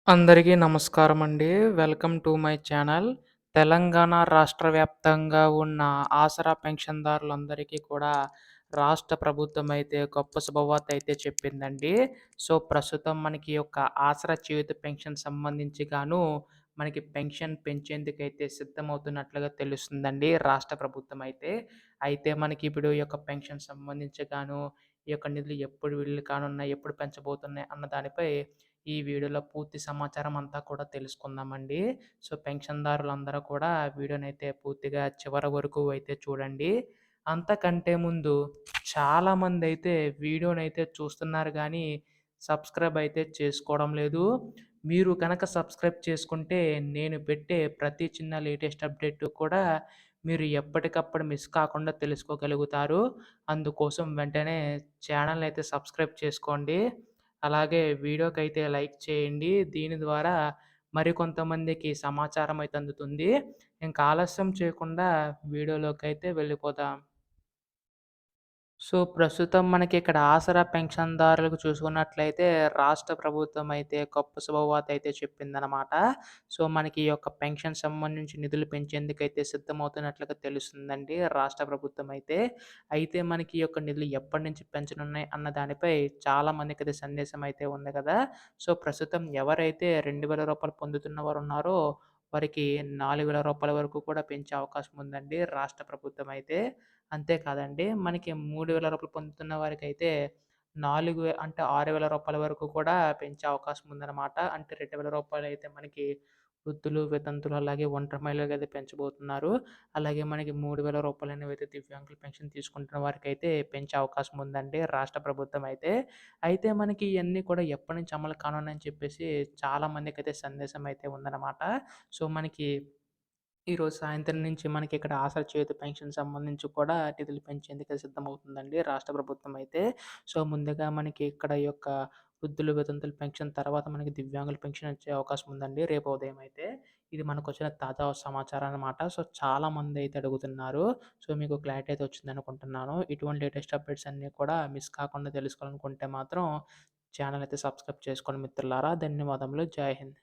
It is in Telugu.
అందరికీ నమస్కారమండి. Welcome to my channel. Telangana రాష్ట్ర వ్యాప్తంగా ఉన్న ఆసరా పెన్షన్‌దారులందరికీ కూడా రాష్ట్ర ప్రభుత్వం అయితే గొప్ప శుభవార్త అయితే చెప్పిందండి. సో, ప్రస్తుతం మనకి ఈ యొక్క ఆసరా చేయూత పెన్షన్ సంబంధించి మనకి పెన్షన్ పెంచేందుకైతే సిద్ధమవుతున్నట్లుగా తెలుస్తుందండి రాష్ట్ర ప్రభుత్వం అయితే. అయితే మనకి ఇప్పుడు ఈ యొక్క పెన్షన్ సంబంధించి ఈ యొక్క నిధులు ఎప్పుడు విడుదల కానున్నాయి, ఎప్పుడు పెంచబోతున్నాయి అన్న దానిపై ఈ వీడియోలో పూర్తి సమాచారం అంతా కూడా తెలుసుకుందామండి. సో, పెన్షన్‌దారులందరూ కూడా వీడియోనైతే పూర్తిగా చివరి వరకు అయితే చూడండి. అంతకంటే ముందు చాలామందైతే వీడియోనైతే చూస్తున్నారు గానీ, సబ్స్క్రైబ్ అయితే చేసుకోవడం లేదు. మీరు గనక సబ్స్క్రైబ్ చేసుకుంటే నేను పెట్టే ప్రతి చిన్న లేటెస్ట్ అప్డేట్ కూడా మీరు ఎప్పటికప్పుడు మిస్ కాకుండా తెలుసుకోగలుగుతారు. అందుకోసం వెంటనే ఛానెల్‌ని అయితే సబ్స్క్రైబ్ చేసుకోండి. అలాగే వీడియోకైతే లైక్ చేయండి. దీని ద్వారా మరికొంతమందికి సమాచారం అయితే అందుతుంది. ఇంక ఆలస్యం చేయకుండా వీడియోలోకైతే వెళ్ళిపోదాం. సో, ప్రస్తుతం మనకిక్కడ ఆసరా పెన్షన్‌దారులకు చూసుకున్నట్లయితే రాష్ట్ర ప్రభుత్వం అయితే గొప్ప శుభవార్త అయితే చెప్పిందనమాట. సో, మనకి ఈ యొక్క పెన్షన్ సంబంధించి నిధులు పెంచేందుకైతే సిద్ధమవుతున్నట్లుగా తెలుస్తుందండి రాష్ట్ర ప్రభుత్వం అయితే. అయితే మనకి ఈ యొక్క నిధులు ఎప్పటినుంచి పెంచనున్నాయి అన్న దానిపై చాలా మందికైతే సందేశం అయితే ఉంది కదా! సో, ప్రస్తుతం ఎవరైతే రూ. 2000 పొందుతున్న వారున్నారో వారికి రూ. 4000 వరకు కూడా పెంచే అవకాశం ఉందండి రాష్ట్ర ప్రభుత్వం అయితే. అంతే కాదండి. మనకి రూ. 3000 పొందుతున్న వారికైతే అంటే రూ. 6000 వరకు కూడా పెంచే అవకాశం ఉందన్నమాట. అంటే రూ. 2000 అయితే మనకి వృద్ధులు, వితంతులు అలాగే ఒంటరి మహిళలకైతే పెంచబోతున్నారు. అలాగే మనకి రూ. 3000 అనేవైతే దివ్యాంగుల పెన్షన్ తీసుకుంటున్న వారికైతే పెంచే అవకాశం ఉందండి రాష్ట్ర ప్రభుత్వం అయితే. అయితే మనకి ఇయన్నీ కూడా ఎప్పటినుంచి అమలు కానున్నాయని చెప్పేసి చాలా మందికైతే సందేశం అయితే ఉందన్నమాట. సో, మనకి ఈరోజు సాయంత్రం నుంచి మనకిక్కడ ఆసరా చేయూత పెన్షన్ సంబంధించి కూడా నిధులు పెంచేందుకు సిద్ధమవుతుందండి రాష్ట్ర ప్రభుత్వం అయితే. సో, ముందుగా మనకి ఇక్కడ ఈ యొక్క వృద్ధులు, వితంతులు పెన్షన్ తర్వాత మనకి దివ్యాంగుల పెన్షన్ వచ్చే అవకాశం ఉందండి రేపు ఉదయం అయితే. ఇది మనకొచ్చిన తాజా సమాచారం అనమాట. సో, చాలామందైతే అడుగుతున్నారు. సో, మీకు క్లారిటీ అయితే వచ్చిందనుకుంటున్నాను. ఇటువంటి లేటెస్ట్ అప్డేట్స్ అన్నీ కూడా మిస్ కాకుండా తెలుసుకోవాలనుకుంటే మాత్రం ఛానెల్ అయితే సబ్స్క్రైబ్ చేసుకోండి మిత్రులారా. ధన్యవాదములు. జై హింద్.